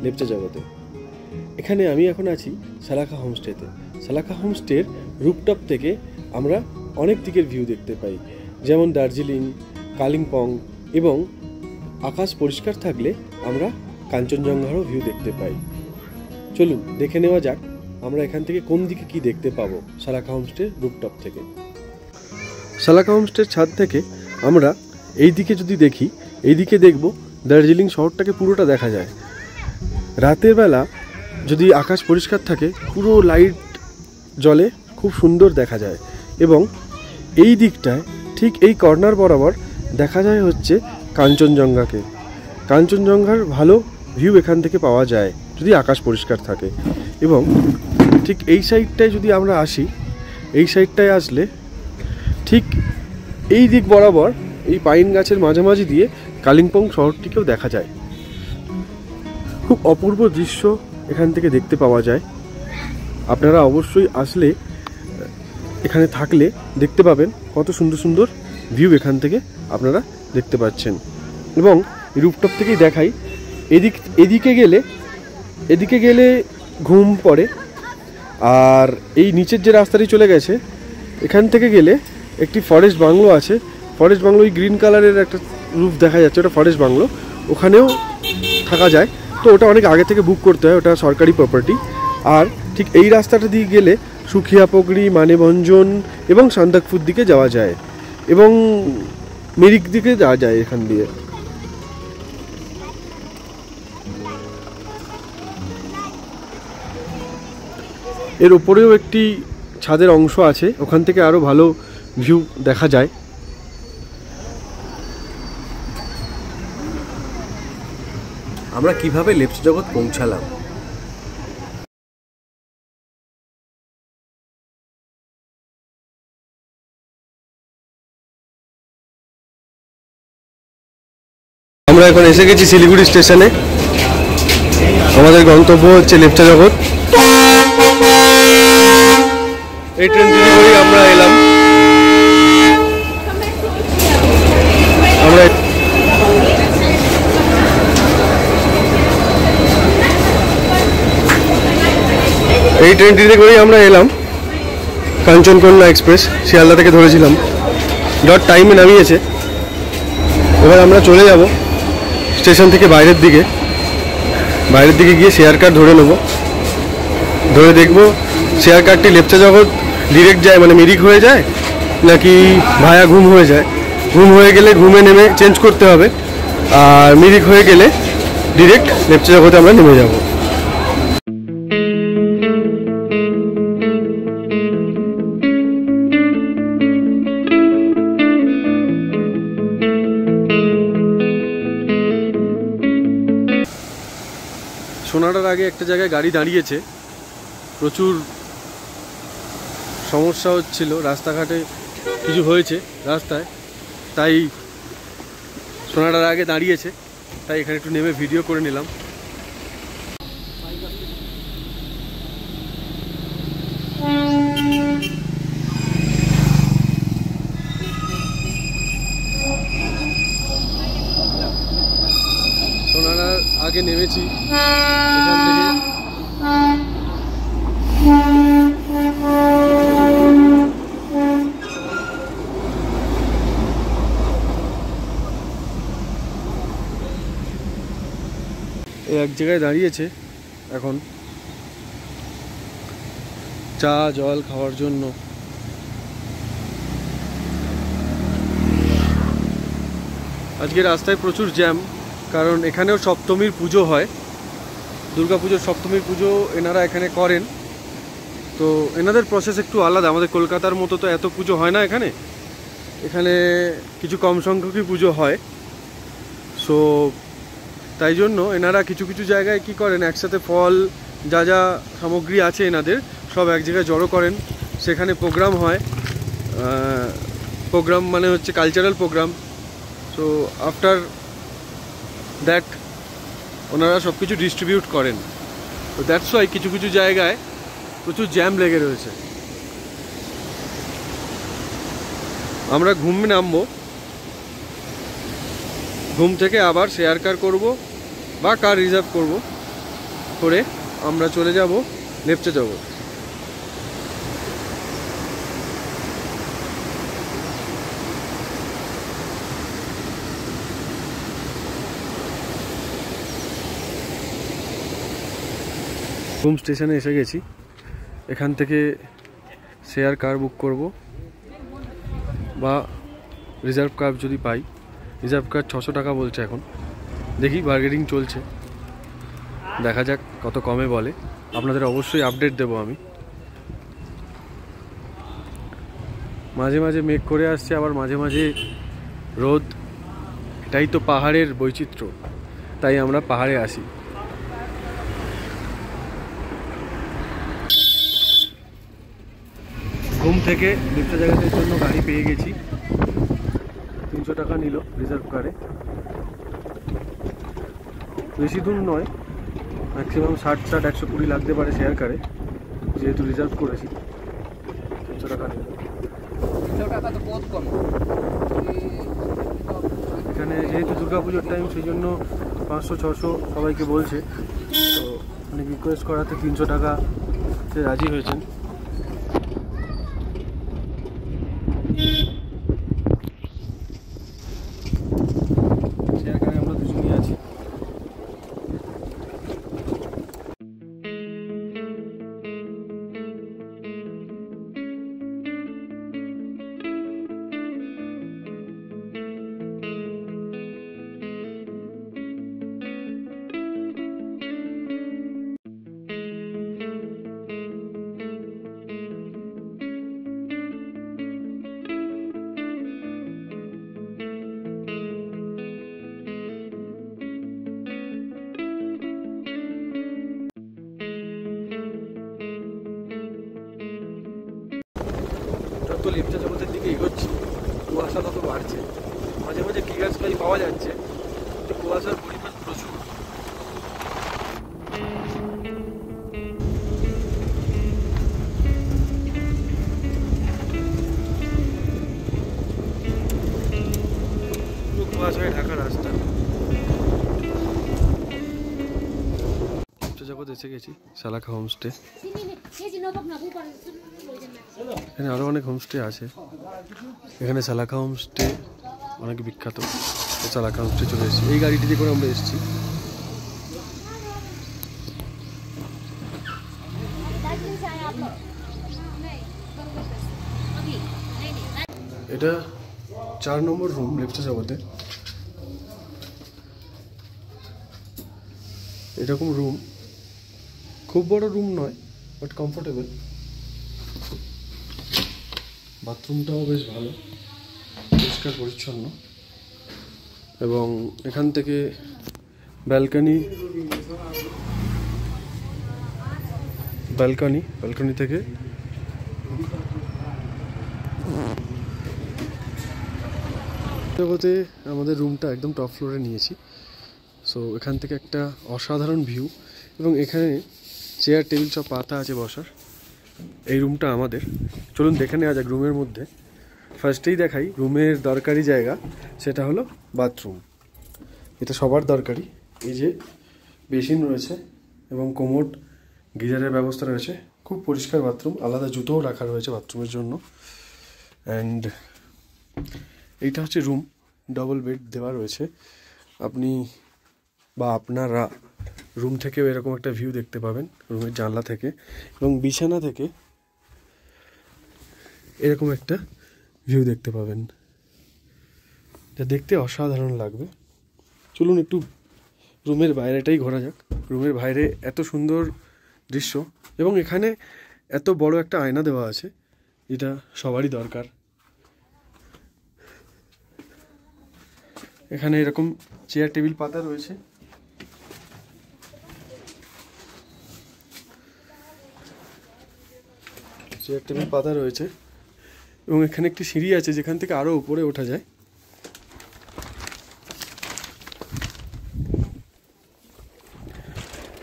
লেপচা জগতে। এখানে আমি এখন আছি সালাখা হোমস্টেতে। সালাখা হোমস্টের রুপটপ থেকে আমরা অনেক দিকের ভিউ দেখতে পাই, যেমন দার্জিলিং, কালিম্পং এবং আকাশ পরিষ্কার থাকলে আমরা কাঞ্চনজঙ্ঘারও ভিউ দেখতে পাই। চলুন দেখে নেওয়া যাক আমরা এখান থেকে কোন দিকে কি দেখতে পাবো সালাখা হোমস্টের রুপটপ থেকে। সালাখা হোমস্টের ছাদ থেকে আমরা এই দিকে যদি দেখি, এই দিকে দেখব দার্জিলিং শহরটাকে পুরোটা দেখা যায়। রাতের বেলা যদি আকাশ পরিষ্কার থাকে পুরো লাইট জ্বলে, খুব সুন্দর দেখা যায়। এবং এই দিকটায় ঠিক এই কর্নার বরাবর দেখা যায় হচ্ছে কাঞ্চনজঙ্ঘাকে। কাঞ্চনজঙ্ঘার ভালো ভিউ এখান থেকে পাওয়া যায় যদি আকাশ পরিষ্কার থাকে। এবং ঠিক এই সাইডটায় যদি আমরা আসি, এই সাইডটায় আসলে ঠিক এই দিক বরাবর এই পাইন গাছের মাঝামাঝি দিয়ে কালিম্পং শহরটিকেও দেখা যায়। খুব অপূর্ব দৃশ্য এখান থেকে দেখতে পাওয়া যায়। আপনারা অবশ্যই আসলে এখানে থাকলে দেখতে পাবেন কত সুন্দর সুন্দর ভিউ এখান থেকে আপনারা দেখতে পাচ্ছেন। এবং রুফটপ থেকেই দেখাই, এদিকে গেলে ঘুম পড়ে। আর এই নিচের যে রাস্তাটি চলে গেছে এখান থেকে গেলে একটি ফরেস্ট বাংলো আছে। ফরেস্ট বাংলো ওই গ্রিন কালারের একটা রুফ দেখা যাচ্ছে, ওটা ফরেস্ট বাংলো, ওখানেও থাকা যায়। তো ওটা অনেক আগে থেকে বুক করতে হয়, ওটা সরকারি প্রপার্টি। আর ঠিক এই রাস্তাটা দিয়ে গেলে সুখিয়াপগড়ি, মানেভঞ্জন এবং সান্দাকফুর দিকে যাওয়া যায় এবং মিরিক দিকে যাওয়া যায় এখান দিয়ে। এর ওপরেও একটি ছাদের অংশ আছে, ওখান থেকে আরও ভালো ভিউ দেখা যায়। আমরা কিভাবে লেপচা জগৎ পৌঁছালাম? আমরা এখন এসে গেছি শিলিগুড়ি স্টেশনে। আমাদের গন্তব্য হচ্ছে লেপচা জগৎ। এই ট্রেনটি করেই আমরা এলাম। আমরা এই ট্রেনটিতে করেই আমরা এলাম। কাঞ্চনকন্যা এক্সপ্রেস শিয়ালদা থেকে ধরেছিলাম, ডট টাইমে নামিয়েছে। এবার আমরা চলে যাব স্টেশন থেকে বাইরের দিকে গিয়ে শেয়ার কার ধরে নেব। ধরে দেখব শেয়ার কারটি লেপচা জগৎ ডিরেক্ট যায়, মানে মিরিক হয়ে যায়, নাকি ভায়া ঘুম হয়ে যায়। ঘুম হয়ে গেলে ঘুমে নেমে চেঞ্জ করতে হবে, আর মিরিক হয়ে গেলে ডিরেক্ট লেপচা জগতে আমরা নেমে যাব। সোনাটার আগে একটা জায়গায় গাড়ি দাঁড়িয়েছে, প্রচুর সমস্যা হচ্ছিল, রাস্তাঘাটে কিছু হয়েছে রাস্তায়, তাই সোনাটার আগে দাঁড়িয়েছে, তাই এখানে একটু নেমে ভিডিও করে নিলাম। সোনাটার আগে নেমেছি এখান থেকে। এক জায়গায় দাঁড়িয়েছে এখন চা জল খাওয়ার জন্য। আজকে রাস্তায় প্রচুর জ্যাম, কারণ এখানেও সপ্তমীর পুজো হয়, দুর্গাপুজোর সপ্তমীর পুজো এনারা এখানে করেন। তো এনাদের প্রসেস একটু আলাদা, আমাদের কলকাতার মতো তো এত পুজো হয় না এখানে। এখানে কিছু কম সংখ্যকই পুজো হয়। সো তাই জন্য এনারা কিছু কিছু জায়গায় কি করেন, একসাথে ফল যা যা সামগ্রী আছে এনাদের সব এক জায়গায় জড়ো করেন, সেখানে প্রোগ্রাম হয়। প্রোগ্রাম মানে হচ্ছে cultural programme. So after that ওনারা সব কিছু ডিস্ট্রিবিউট করেন। তো দ্যাটস ওয়াই কিছু কিছু জায়গায় প্রচুর জ্যাম লেগে রয়েছে। আমরা ঘুমে নামবো, ঘুম থেকে আবার শেয়ার কার করব বা কার রিজার্ভ করব, করে আমরা চলে যাব লেপচা জগৎ। ঘুম স্টেশনে এসে গেছি। এখান থেকে শেয়ার কার বুক করব বা রিজার্ভ কার যদি পাই। রিজার্ভ কার 600 টাকা বলছে এখন, দেখি বার্গেনিং চলছে, দেখা যাক কত কমে বলে। আপনাদের অবশ্যই আপডেট দেবো আমি। মাঝে মাঝে মেঘ করে আসছে, আবার মাঝে মাঝে রোদ। এটাই তো পাহাড়ের বৈচিত্র্য, তাই আমরা পাহাড়ে আসি। ঘুম থেকে লেপচা জায়গাটার জন্য গাড়ি পেয়ে গেছি। 300 টাকা নিল রিজার্ভ কারে। বেশি দূর নয়, ম্যাক্সিমাম 60-120 লাগতে পারে শেয়ার কারে, যেহেতু রিজার্ভ করেছি। 300 টাকা নিল। এখানে যেহেতু দুর্গাপুজোর টাইম, সেই জন্য 500-600 সবাইকে বলছে। তো অনেক রিকোয়েস্ট করাতে 300 টাকা সে রাজি হয়েছেন। শেয়ার কারে আমরা দুজনই আছি। যত লেপচা জগতের দিকে এগোচ্ছি, কুয়াশা তত বাড়ছে। মাঝে মাঝে ক্লিয়ার স্কাই পাওয়া যাচ্ছে, কিন্তু কুয়াশার পরিমাণ প্রচুর। পুরো কুয়াশায় ঢাকা রাস্তা। লেপচা জগৎ এসে গেছি, সালাখা হোমস্টে। এখানে আরও অনেক হোমস্টে আছে। এখানে সালাখা হোমস্টে অনেক বিখ্যাত। সালাখা হোমস্টে চলে এসেছি, এই গাড়িটিতে করে আমরা এসেছি। এটা 4 নম্বর রুম লেপচা জগতে। এরকম রুম, খুব বড় রুম নয়, বাট কমফোর্টেবল। বাথরুমটাও বেশ ভালো, পরিষ্কার পরিচ্ছন্ন। এবং এখান থেকে ব্যালকনি থেকে জগতে আমাদের রুমটা একদম টপ ফ্লোরে নিয়েছি। সো এখান থেকে একটা অসাধারণ ভিউ, এবং এখানে চেয়ার টেবিল সব পাতা আছে বসার। এই রুমটা আমাদের। চলুন দেখে নেওয়া যাক রুমের মধ্যে। ফার্স্টেই দেখাই রুমের দরকারি জায়গা, সেটা হলো বাথরুম। এটা সবার দরকারি। এই যে বেসিন রয়েছে এবং কোমোড, গিজারের ব্যবস্থা রয়েছে। খুব পরিষ্কার বাথরুম, আলাদা জুতোও রাখা রয়েছে বাথরুমের জন্য। অ্যান্ড এইটা হচ্ছে রুম, ডবল বেড দেওয়া রয়েছে। আপনি বা আপনারা রুম থেকেও এরকম একটা ভিউ দেখতে পাবেন, রুমের জানলা থেকে। এবং বিছানা থেকে এরকম একটা ভিউ দেখতে পাবেন, যা দেখতে অসাধারণ লাগবে। চলুন একটু রুমের বাইরেটাই ঘোরা যাক। রুমের বাইরে এত সুন্দর দৃশ্য, এবং এখানে এত বড় একটা আয়না দেওয়া আছে, যেটা সবারই দরকার। এখানে এরকম চেয়ার টেবিল পাতা রয়েছে। চেয়ার টেবিল পাতা রয়েছে, এবং এখানে একটি সিঁড়ি আছে যেখান থেকে আরও উপরে ওঠা যায়।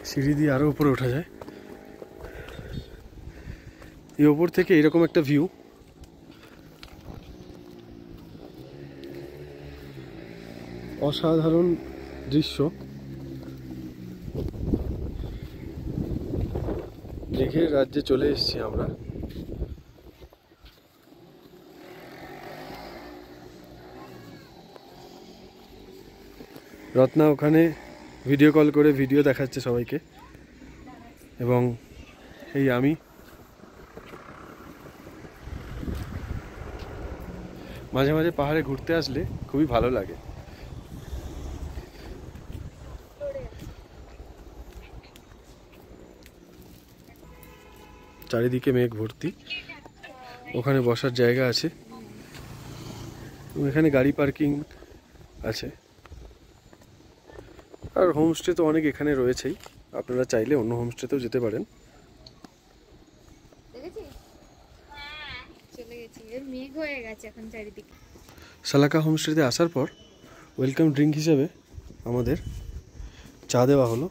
সিঁড়ি দিয়ে আরও উপরে ওঠা যায়। এই ওপর থেকে এরকম একটা ভিউ। অসাধারণ দৃশ্য। মেঘের রাজ্যে চলে এসেছি আমরা। রত্না ওখানে ভিডিও কল করে ভিডিও দেখাচ্ছে সবাইকে, এবং এই আমি মাঝে মাঝে পাহাড়ে ঘুরতে আসলে খুবই ভালো লাগে। চারিদিকে মেঘ ভর্তি, ওখানে বসার জায়গা আছে, এখানে গাড়ি পার্কিং আছে, আর হোমস্টে তো অনেক এখানে রয়েছেই, আপনারা চাইলে অন্য হোমস্টেতেও যেতে পারেন। সালাকা হোমস্টেতে আসার পর ওয়েলকাম ড্রিঙ্ক হিসেবে আমাদের চা দেওয়া হলো।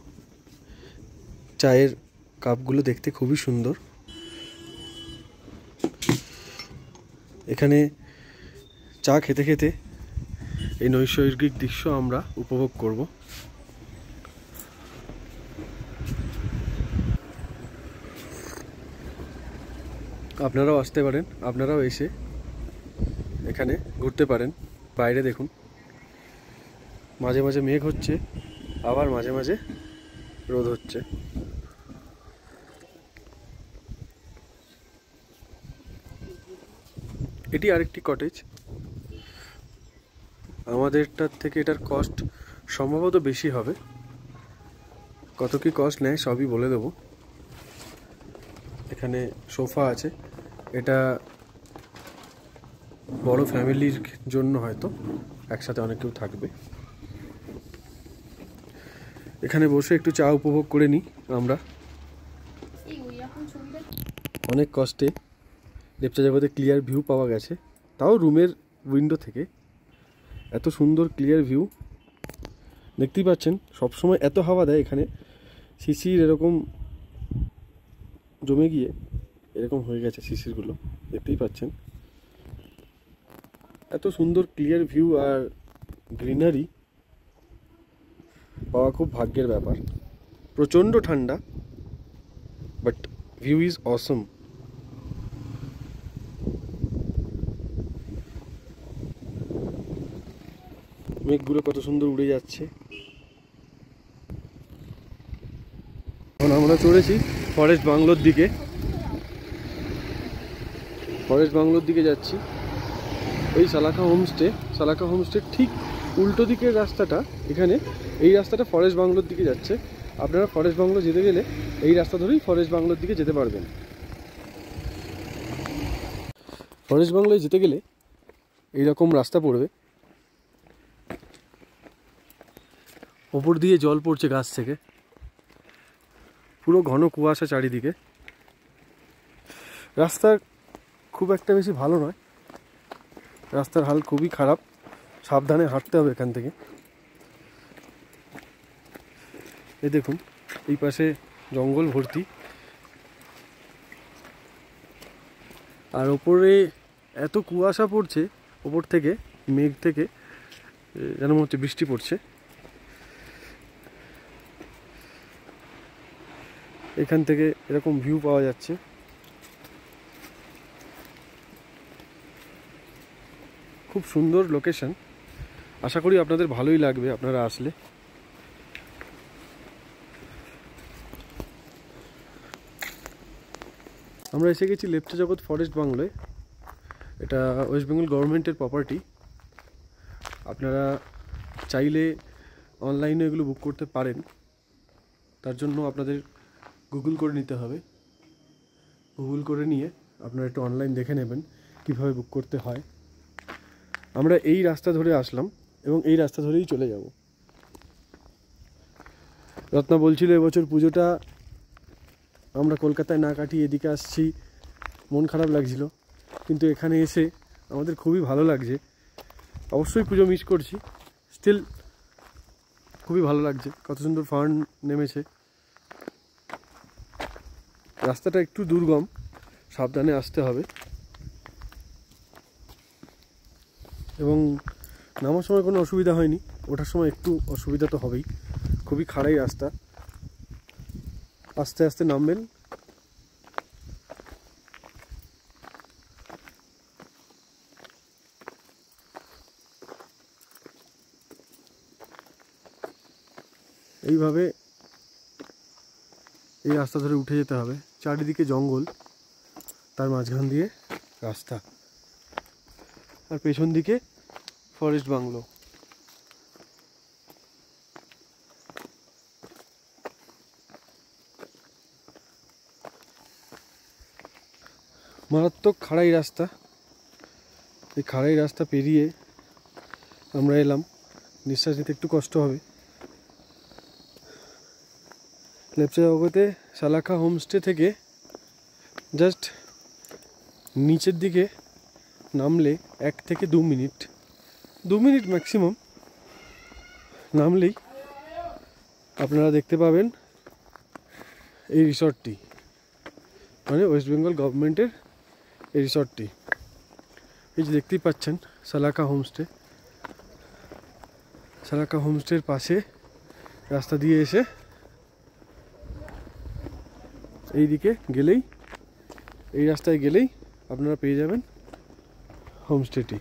চায়ের কাপগুলো দেখতে খুবই সুন্দর। এখানে চা খেতে খেতে এই নৈসর্গিক দৃশ্য আমরা উপভোগ করব। আপনারাও আসতে পারেন, আপনারাও এসে এখানে ঘুরতে পারেন। বাইরে দেখুন, মাঝে মাঝে মেঘ হচ্ছে, আবার মাঝে মাঝে রোদ হচ্ছে। এটি আরেকটি কটেজ। আমাদেরটার থেকে এটার কস্ট সম্ভবত বেশি হবে। কত কি কস্ট নেয় সবই বলে দেবো। এখানে সোফা আছে, এটা বড় ফ্যামিলির জন্য, হয়তো একসাথে অনেক কেউ থাকবে। এখানে বসে একটু চা উপভোগ করে নিই আমরা। অনেক কষ্টে লেপচা জগতে ক্লিয়ার ভিউ পাওয়া গেছে, তাও রুমের উইন্ডো থেকে এত সুন্দর ক্লিয়ার ভিউ দেখতেই পাচ্ছেন। সবসময় এত হাওয়া দেয় এখানে, শিশির এরকম জমে গিয়ে এরকম হয়ে গেছে শিশিরগুলো, দেখতেই পাচ্ছেন। এত সুন্দর ক্লিয়ার ভিউ আর গ্রিনারি পাওয়া খুব ভাগ্যের ব্যাপার। প্রচণ্ড ঠান্ডা, বাট ভিউ ইজ অসম। মেঘগুলো কত সুন্দর উড়ে যাচ্ছে। এখন আমরা চড়েছি ফরেস্ট বাংলোর দিকে। ফরেস্ট বাংলোর দিকে যাচ্ছি। এই সালাকা হোমস্টে ঠিক উল্টো দিকের রাস্তাটা, এখানে এই রাস্তাটা ফরেস্ট বাংলোর দিকে যাচ্ছে। আপনারা ফরেস্ট বাংলো যেতে গেলে এই রাস্তা ধরেই ফরেস্ট বাংলোর দিকে যেতে পারবেন। ফরেস্ট বাংলোয় যেতে গেলে এইরকম রাস্তা পড়বে, ওপর দিয়ে জল পড়ছে গাছ থেকে, পুরো ঘন কুয়াশা চারিদিকে। রাস্তা খুব একটা বেশি ভালো নয়, রাস্তার হাল খুবই খারাপ, সাবধানে হাঁটতে হবে এখান থেকে। এই দেখুন, এই পাশে জঙ্গল ভর্তি, আর ওপরে এত কুয়াশা পড়ছে ওপর থেকে, মেঘ থেকে, যেন মনে হচ্ছে বৃষ্টি পড়ছে। এখান থেকে এরকম ভিউ পাওয়া যাচ্ছে। খুব সুন্দর লোকেশন, আশা করি আপনাদের ভালোই লাগবে আপনারা আসলে। আমরা এসে গেছি লেপচা জগৎ ফরেস্ট বাংলোয়। এটা ওয়েস্ট বেঙ্গল গভর্নমেন্টের প্রপার্টি। আপনারা চাইলে অনলাইনে এগুলো বুক করতে পারেন, তার জন্য আপনাদের গুগল করে নিতে হবে। গুগল করে নিয়ে আপনারা একটু অনলাইন দেখে নেবেন কীভাবে বুক করতে হয়। আমরা এই রাস্তা ধরে আসলাম এবং এই রাস্তা ধরেই চলে যাব। রত্না বলছিল এবছর পুজোটা আমরা কলকাতায় না কাটিয়ে এদিকে আসছি, মন খারাপ লাগছিল, কিন্তু এখানে এসে আমাদের খুবই ভালো লাগছে। অবশ্যই পুজো মিস করছি, স্টিল খুবই ভালো লাগছে। কত সুন্দর ফার্ন নেমেছে। রাস্তাটা একটু দুর্গম, সাবধানে আসতে হবে, এবং নামার সময় কোনো অসুবিধা হয়নি, ওঠার সময় একটু অসুবিধা তো হবেই। খুবই খাড়াই রাস্তা, আস্তে আস্তে নামবেন, এইভাবে এই রাস্তা ধরে উঠে যেতে হবে। চারিদিকে জঙ্গল, তার মাঝখান দিয়ে রাস্তা, আর পেছন দিকে ফরেস্ট বাংলো। মারাত্মক খাড়াই রাস্তা। এই খাড়াই রাস্তা পেরিয়ে আমরা এলাম, নিঃশ্বাস নিতে একটু কষ্ট হবে। লেপচা জগতে সালাখা হোমস্টে থেকে জাস্ট নিচের দিকে নামলে 1 থেকে 2 মিনিট, 2 মিনিট ম্যাক্সিমাম নামলেই আপনারা দেখতে পাবেন এই রিসর্টটি, মানে ওয়েস্ট বেঙ্গল গভর্নমেন্টের এই রিসর্টটি। এই যে দেখতেই পাচ্ছেন সালাখা হোমস্টে। সালাখা হোমস্টের পাশে রাস্তা দিয়ে এসে এই দিকে গেলেই, এই রাস্তায় গেলেই আপনারা পেয়ে যাবেন হোমস্টেটি।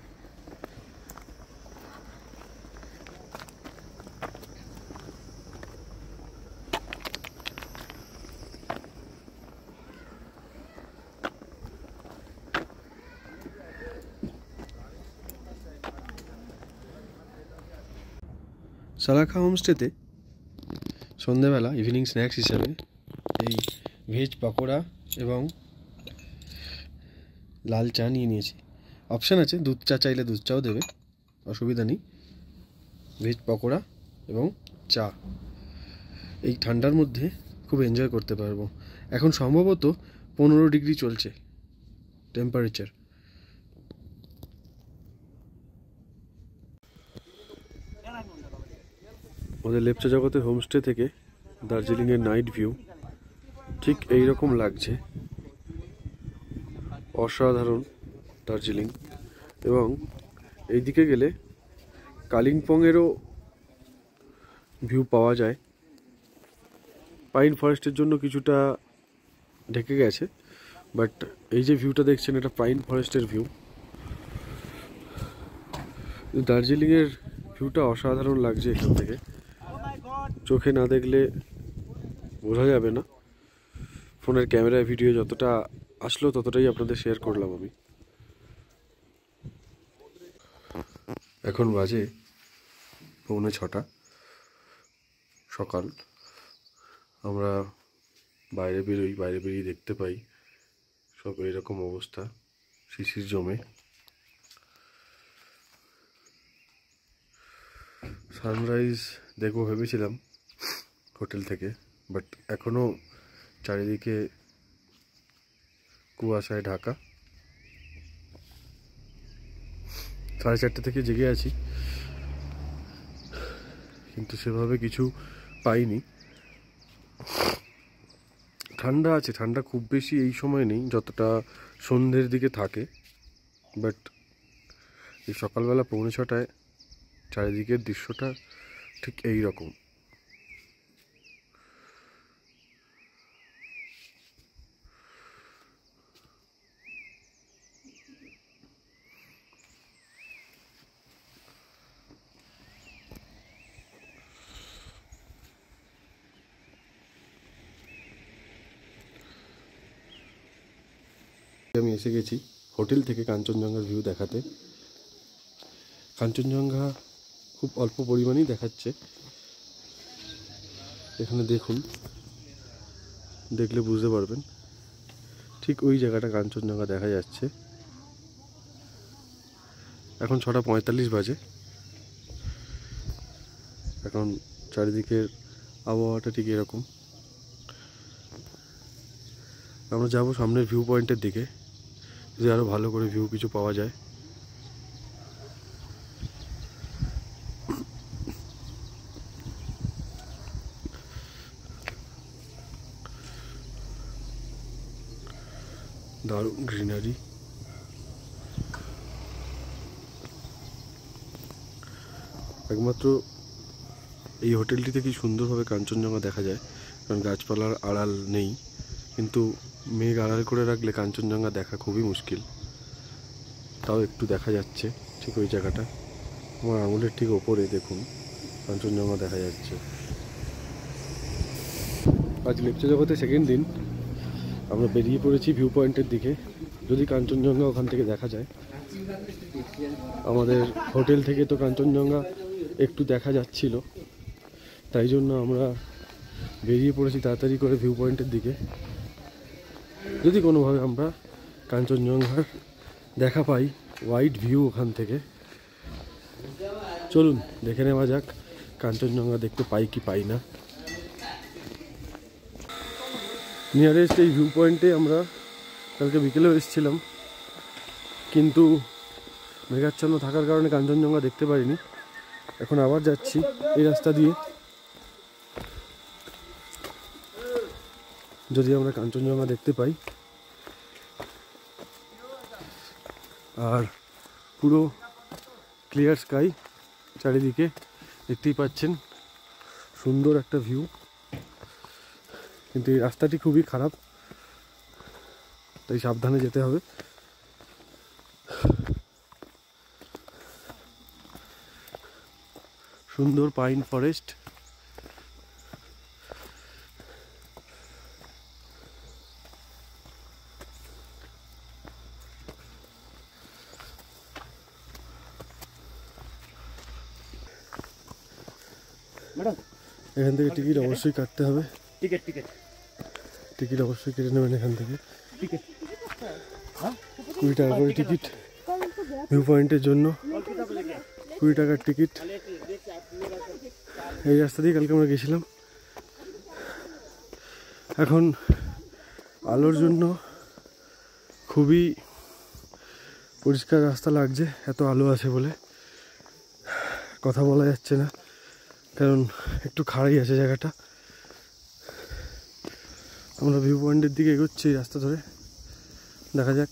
সালাখা হোমস্টেতে সন্ধ্যাবেলা ইভিনিং স্ন্যাক্স হিসাবে এই ভেজ পকোড়া এবং লাল চা নিয়ে নিয়েছি। অপশান আছে, দুধ চা চাইলে দুধ চাও দেবে, অসুবিধা নেই। ভেজ পকোড়া এবং চা এই ঠান্ডার মধ্যে খুব এনজয় করতে পারবো। এখন সম্ভবত 15 ডিগ্রি চলছে টেম্পারেচার। আমাদের লেপচা জগতের হোমস্টে থেকে দার্জিলিংয়ের নাইট ভিউ ঠিক এই রকম লাগছে। অসাধারণ দার্জিলিং। এবং এইদিকে গেলে কালিম্পংয়েরও ভিউ পাওয়া যায়। পাইন ফরেস্টের জন্য কিছুটা ঢেকে গেছে, বাট এই যে ভিউটা দেখছেন এটা পাইন ফরেস্টের ভিউ। দার্জিলিংয়ের ভিউটা অসাধারণ লাগছে এখান থেকে, চোখে না দেখলে বোঝা যাবে না। ফোনের ক্যামেরায় ভিডিও যতটা আসলো ততটাই আপনাদের শেয়ার করলাম আমি। এখন বাজে 6:45 সকাল। আমরা বাইরে বেরোই, বাইরে বেরিয়ে দেখতে পাই সব এরকম অবস্থা, শিশির জমে। সানরাইজ দেখবো ভেবেছিলাম হোটেল থেকে, বাট এখনও চারিদিকে কুয়াশায় ঢাকা। 4:30 থেকে জেগে আছি, কিন্তু সেভাবে কিছু পাইনি। ঠান্ডা আছে, ঠান্ডা খুব বেশি এই সময় নেই যতটা সন্ধ্যের দিকে থাকে, বাট এই সকালবেলা 5:45 চারিদিকের দৃশ্যটা ঠিক এই রকম। আমি এসে গেছি হোটেল থেকে কাঞ্চনজঙ্ঘার ভিউ দেখাতে। কাঞ্চনজঙ্ঘা খুব অল্প পরিমাণেই দেখাচ্ছে, এখানে দেখুন, দেখলে বুঝতে পারবেন ঠিক ওই জায়গাটা কাঞ্চনজঙ্ঘা দেখা যাচ্ছে। এখন 6:45 বাজে। এখন চারিদিকের আবহাওয়াটা ঠিক এরকম। আমরা যাব সামনের ভিউ পয়েন্টের দিকে, যদি আরও ভালো করে ভিউ কিছু পাওয়া যায়। দারুণ গ্রিনারি। একমাত্র এই হোটেলটিতে কি সুন্দরভাবে কাঞ্চনজঙ্ঘা দেখা যায়, কারণ গাছপালার আড়াল নেই, কিন্তু মেঘ আড়াল করে রাখলে কাঞ্চনজঙ্ঘা দেখা খুবই মুশকিল। তাও একটু দেখা যাচ্ছে ঠিক ওই জায়গাটা। আমার আঙুলের ঠিক ওপরে দেখুন কাঞ্চনজঙ্ঘা দেখা যাচ্ছে। আজ লেপচা জগতে সেকেন্ড দিন আমরা বেরিয়ে পড়েছি ভিউ পয়েন্টের দিকে। যদি কাঞ্চনজঙ্ঘা ওখান থেকে দেখা যায়, আমাদের হোটেল থেকে তো কাঞ্চনজঙ্ঘা একটু দেখা যাচ্ছিল, তাই জন্য আমরা বেরিয়ে পড়েছি তাড়াতাড়ি করে ভিউ পয়েন্টের দিকে। যদি কোনোভাবে আমরা কাঞ্চনজঙ্ঘার দেখা পাই, ওয়াইড ভিউ ওখান থেকে, চলুন দেখে নেওয়া যাক কাঞ্চনজঙ্ঘা দেখতে পাই কি পাই না। নিয়ারেস্ট এই ভিউ পয়েন্টে আমরা কালকে বিকেলেও এসেছিলাম, কিন্তু মেঘাচ্ছন্ন থাকার কারণে কাঞ্চনজঙ্ঘা দেখতে পারিনি। এখন আবার যাচ্ছি এই রাস্তা দিয়ে, যদি আমরা কাঞ্চনজঙ্ঘা দেখতে পাই। আর পুরো ক্লিয়ার স্কাই, চারিদিকে দেখতেই পাচ্ছেন সুন্দর একটা ভিউ, কিন্তু এই রাস্তাটি খুবই খারাপ, তাই সাবধানে যেতে হবে। সুন্দর পাইন ফরেস্ট, এখান থেকে টিকিট অবশ্যই কাটতে হবে। টিকিট অবশ্যই কেটে নেবেন এখান থেকে। 20 টাকা করে টিকিট ভিউ পয়েন্টের জন্য, 20 টাকার টিকিট। এই রাস্তা দিয়ে কালকে আমরা গেছিলাম। এখন আলোর জন্য খুবই পরিষ্কার রাস্তা লাগছে, এত আলো আছে বলে কথা বলা যাচ্ছে না, কারণ একটু খাড়াই আছে জায়গাটা। আমরা ভিউ পয়েন্টের দিকে এগোচ্ছি এই রাস্তা ধরে, দেখা যাক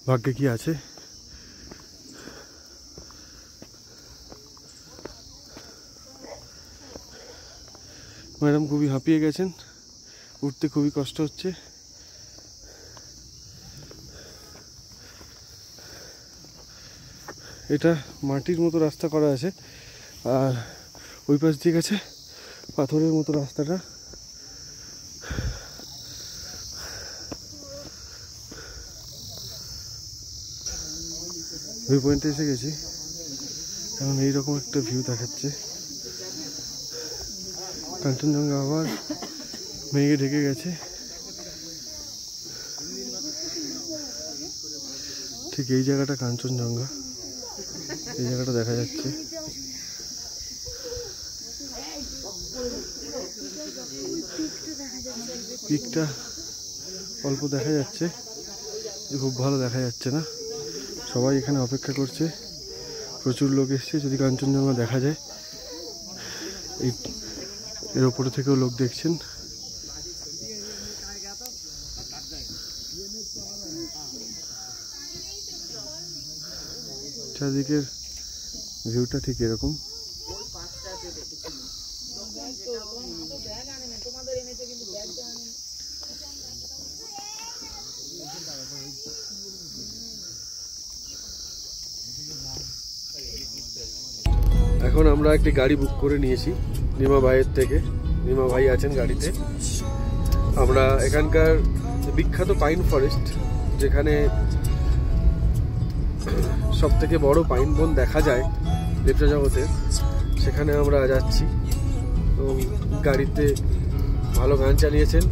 ভাগ্যে কি আছে। ম্যাডাম খুবই হাঁপিয়ে গেছেন, উঠতে খুবই কষ্ট হচ্ছে। এটা মাটির মতো রাস্তা করা আছে, আর ওই পাশ দিয়ে গেছে পাথরের মতো রাস্তাটা। ভিউ পয়েন্টে এসে গেছি, এখন এইরকম একটা ভিউ দেখাচ্ছে। কাঞ্চনজঙ্ঘা আবার মেঘে ঢেকে গেছে, ঠিক এই জায়গাটা কাঞ্চনজঙ্ঘা, এই জায়গাটা দেখা যাচ্ছে। পিকটা অল্প দেখা যাচ্ছে, খুব ভালো দেখা যাচ্ছে না। সবাই এখানে অপেক্ষা করছে, প্রচুর লোক এসছে। যদি কাঞ্চনজঙ্ঘা দেখা যায়, এর ওপরে থেকেও লোক দেখছেন। চারদিকের ভিউটা ঠিক এরকম। এখন আমরা একটি গাড়ি বুক করে নিয়েছি নিমা ভাইয়ের থেকে। নিমা ভাই আছেন গাড়িতে। আমরা এখানকার বিখ্যাত পাইন ফরেস্ট, যেখানে সব থেকে বড় পাইন বন দেখা যায় লেপচা জগতে, সেখানে আমরা যাচ্ছি। এবং গাড়িতে ভালো গান চালিয়েছেন।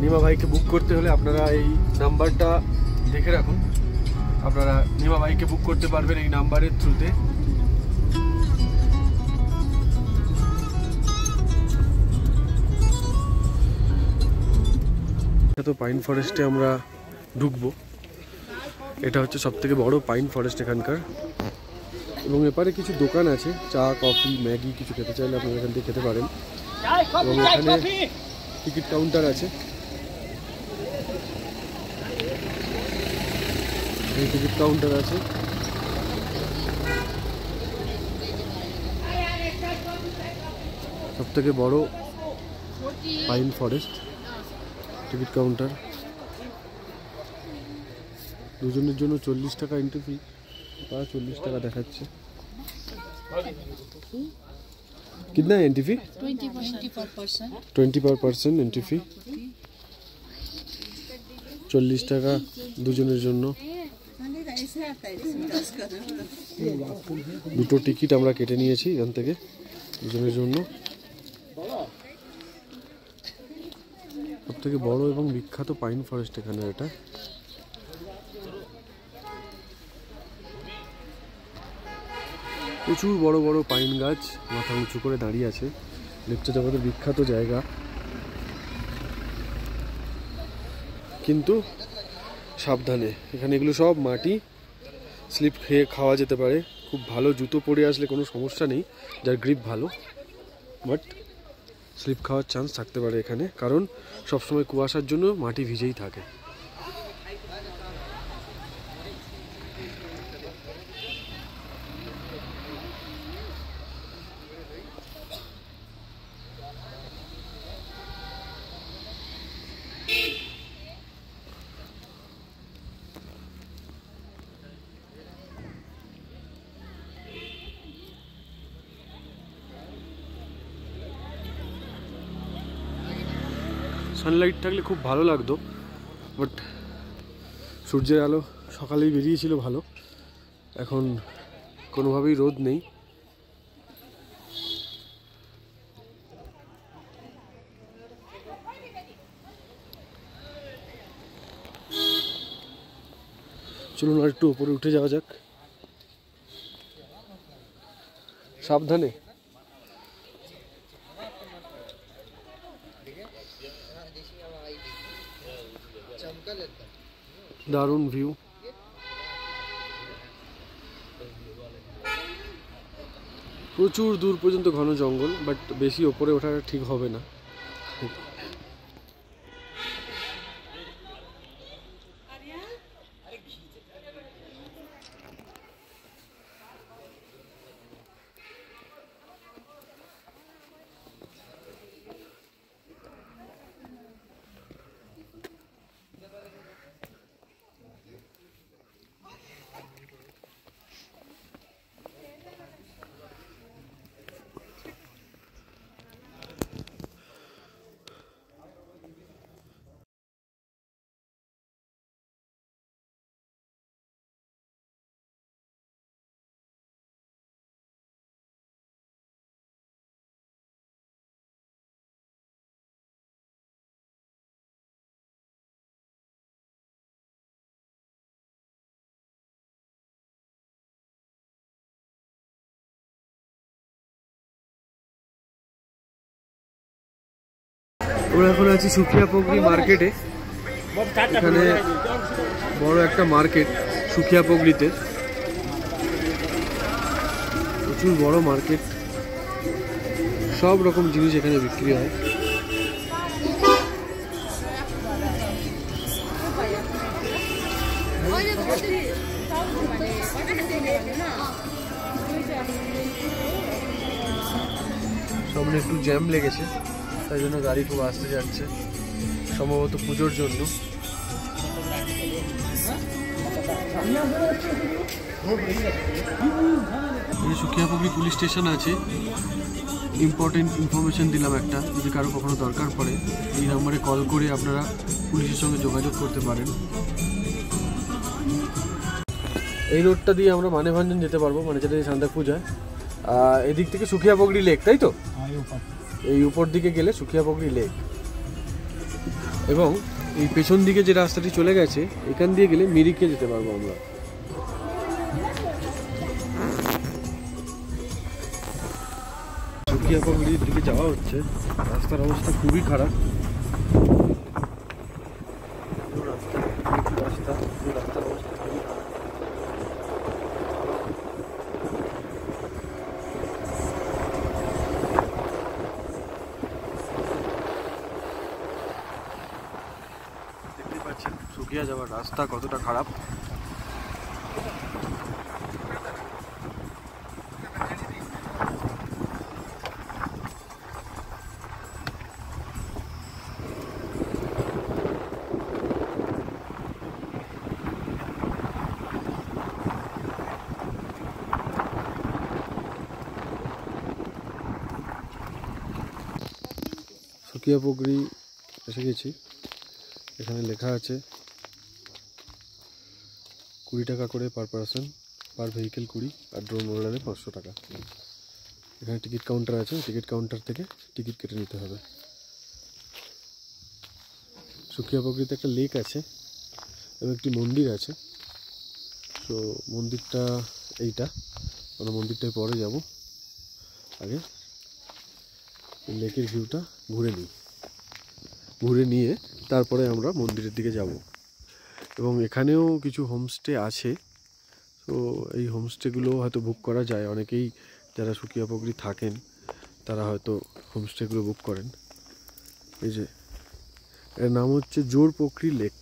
নিমা ভাইকে বুক করতে হলে আপনারা এই নাম্বারটা দেখে রাখুন, আপনারা নিমা ভাইকে বুক করতে পারবেন এই নাম্বারের থ্রুতে। তো পাইন ফরেস্টে আমরা ঢুকবো। এটা হচ্ছে সব থেকে বড় পাইন ফরেস্ট এখানকার। এবং এপারে কিছু দোকান আছে, চা, কফি, ম্যাগি, কিছু খেতে চাইলে আপনারা এখান থেকে খেতে পারেন। এবং এখানে টিকিট কাউন্টার আছে, এই টিকিট কাউন্টার আছে। সব থেকে বড় পাইন ফরেস্ট টিকিট কাউন্টার। দুজনের জন্য 40 টাকা এন্ট্রি ফি, বা 40 টাকা দেখাচ্ছে। कितना है एंट्री फी? 20 पर पर्सन एंट्री फी। 40 টাকা দুজনের জন্য। দুটো টিকিট আমরা কেটে নিয়েছি এখান থেকে দুজনের জন্য। সবথেকে বড় এবং বিখ্যাত পাইন ফরেস্ট এখানে এটা। প্রচুর বড় বড় পাইন গাছ মাথা উঁচু করে দাঁড়িয়ে আছে। লেপচা জগতের বিখ্যাত জায়গা, কিন্তু সাবধানে, এখানে এগুলো সব মাটি, স্লিপ খেয়ে খাওয়া যেতে পারে। খুব ভালো জুতো পরে আসলে কোনো সমস্যা নেই, যার গ্রিপ ভালো, বাট স্লিপ খাওয়ার চান্স থাকতে পারে এখানে, কারণ সবসময় কুয়াশার জন্য মাটি ভিজেই থাকে। সানলাইট থাকলে খুব ভালো লাগতো, বাট সূর্যের আলো সকালেই বেরিয়েছিল ভালো, এখন কোনোভাবেই রোদ নেই। চলুন আর একটু উপরে উঠে যাওয়া যাক, সাবধানে। দারুণ ভিউ। প্রচুর দূর পর্যন্ত ঘন জঙ্গল, বাট বেশি ওপরে ওঠা ঠিক হবে না। আমরা এখন আছি সুখিয়া পগড়ি মার্কেটে। এখানে বড় একটা মার্কেট সুখিয়া পগড়িতে, প্রচুর বড় মার্কেট, সব রকম জিনিস এখানে বিক্রি হয়। সামনে একটু জ্যাম লেগেছে, তাই জন্য গাড়ি খুব আসতে যাচ্ছে, সম্ভবত পুজোর জন্য। সুখিয়া পগড়ি পুলিশ স্টেশন আছে। ইম্পর্টেন্ট ইনফরমেশন দিলাম একটা, যদি কারো কখনো দরকার পড়ে এই নম্বরে কল করে আপনারা পুলিশের সঙ্গে যোগাযোগ করতে পারেন। এই রোডটা দিয়ে আমরা মানেভাঞ্জন যেতে পারবো, মানে যেটা সান্তা পূজায়। এদিক থেকে সুখিয়া পগড়ি লেক, তাই তো? এই উপর দিকে গেলে সুখিয়া পগড়ি লেক, এবং এই পেছন দিকে যে রাস্তাটি চলে গেছে এখান দিয়ে গেলে মিরিকে যেতে পারবো আমরা। সুখিয়া পগড়ির দিকে যাওয়া হচ্ছে, রাস্তার অবস্থা খুবই খারাপ। সুখিয়া যাওয়ার রাস্তা কতটা খারাপ। সুকিয়াপোখরি এসে গেছি। এখানে লেখা আছে 20 টাকা করে পার পারসন, পার ভেহিকেল 20, আর ড্রোন ওড়ালে 500 টাকা। এখানে টিকিট কাউন্টার আছে, টিকিট কাউন্টার থেকে টিকিট কেটে নিতে হবে। সুকিয়াপোখরিতে একটা লেক আছে এবং একটি মন্দির আছে। তো মন্দিরটা এইটা, আমরা মন্দিরটায় পরে যাব। আগে লেকের ভিউটা ঘুরে নিই, ঘুরে নিয়ে তারপরে আমরা মন্দিরের দিকে যাব। এবং এখানেও কিছু হোমস্টে আছে। তো এই হোমস্টেগুলো হয়তো বুক করা যায়। অনেকেই যারা সুকিয়াপোখরি থাকেন তারা হয়তো হোমস্টেগুলো বুক করেন। এই যে এর নাম হচ্ছে জোরপোখরি লেক,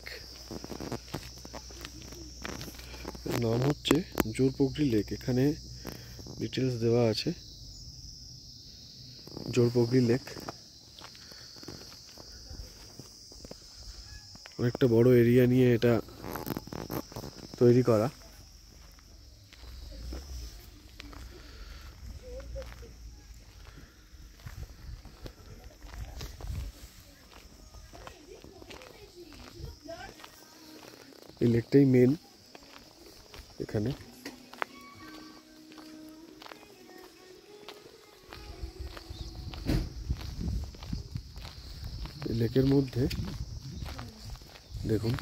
এর নাম হচ্ছে জোরপোখরি লেক। এখানে ডিটেলস দেওয়া আছে। জোরপোখরি লেক অনেকটা বড় এরিয়া নিয়ে এটা তৈরি করা। এই লেকটাই মেন এখানে। এই লেকের মধ্যে দেখুন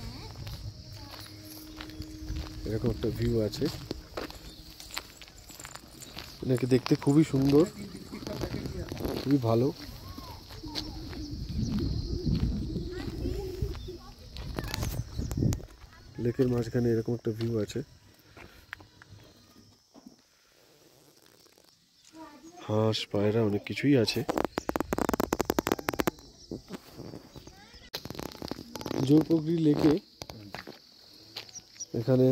এরকম একটা ভিউ আছে। এটাকে দেখতে খুবই সুন্দর, খুবই ভালো। লেকের মাঝখানে এরকম একটা ভিউ আছে। হাঁস, পায়রা, অনেক কিছুই আছে। জোরপোখরি লেকে এখানে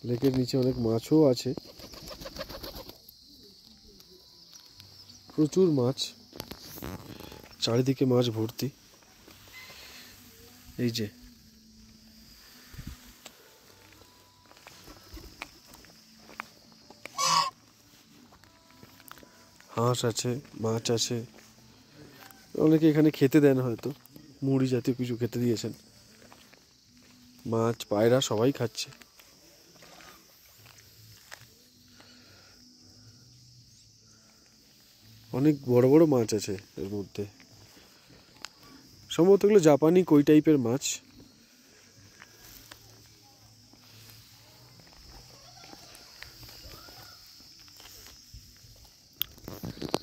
লেকের নিচে অনেক মাছও আছে, প্রচুর মাছ, চারিদিকে মাছ ভর্তি। এই যে হাঁস আছে, মাছ আছে। অনেকে এখানে খেতে দেন, হয়তো মুড়ি জাতীয় কিছু খেতে দিয়েছেন। মাছ, পায়রা সবাই খাচ্ছে। অনেক বড় বড় মাছ আছে এর মধ্যে, সম্ভবত এগুলো জাপানি কই টাইপের মাছ।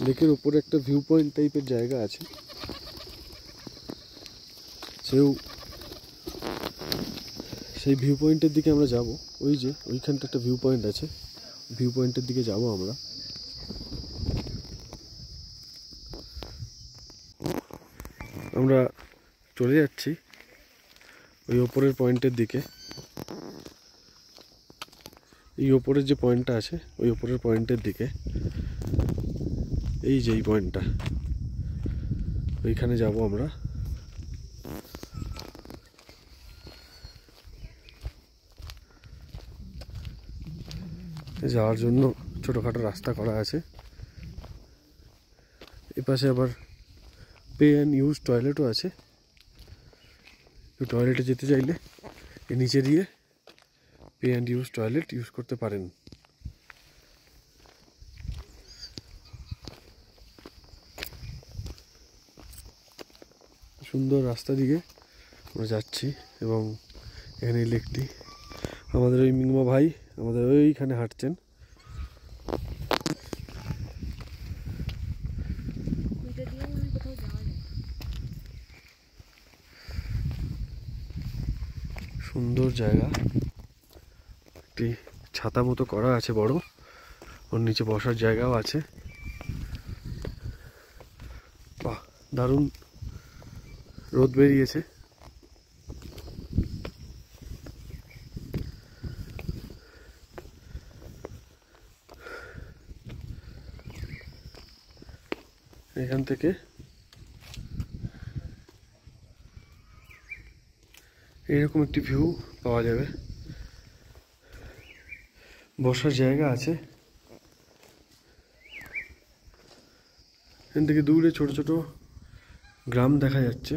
লেকের উপরে একটা ভিউ পয়েন্ট টাইপের জায়গা আছে, সেই ভিউ পয়েন্টের দিকে আমরা যাব। ওই যে ওইখানটা একটা ভিউ পয়েন্ট আছে, ভিউ পয়েন্টের দিকে যাব আমরা। আমরা চলে যাচ্ছি ওই ওপরের পয়েন্টের দিকে। এই ওপরের যে পয়েন্টটা আছে ওই ওপরের পয়েন্টের দিকে, এই যে এই পয়েন্টটা, ওইখানে যাব আমরা। যাওয়ার জন্য ছোটোখাটো রাস্তা করা আছে। এপাশে আবার পে অ্যান্ড ইউজ টয়লেটও আছে। টয়লেটে যেতে চাইলে এর নিচে দিয়ে pay and use toilet use করতে পারেন। সুন্দর রাস্তা দিকে আমরা যাচ্ছি এবং এখানে এই লেকটি, আমাদের ওই মিংমা ভাই আমাদের ওইখানে হাঁটছেন। সুন্দর জায়গা, একটি ছাতা মতো করা আছে বড়, ওর নিচে বসার জায়গাও আছে। বাহ, দারুণ রোদ বেরিয়েছে। এখান থেকে এইরকম একটি ভিউ পাওয়া যাবে, বসার জায়গা আছে। এখান থেকে দূরে ছোট ছোট গ্রাম দেখা যাচ্ছে,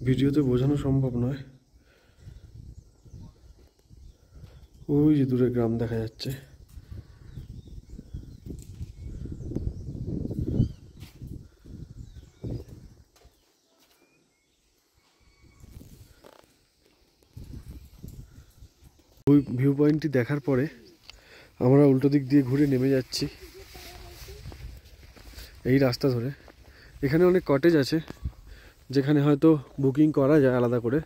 ভিডিওতে বোঝানো সম্ভব নয়। ওই যে দূরে গ্রাম দেখা যাচ্ছে। ওই ভিউ পয়েন্টটি দেখার পরে আমরা উল্টো দিক দিয়ে ঘুরে নেমে যাচ্ছি এই রাস্তা ধরে। এখানে অনেক কটেজ আছে যেখানে হয়তো বুকিং করা যায় আলাদা করে।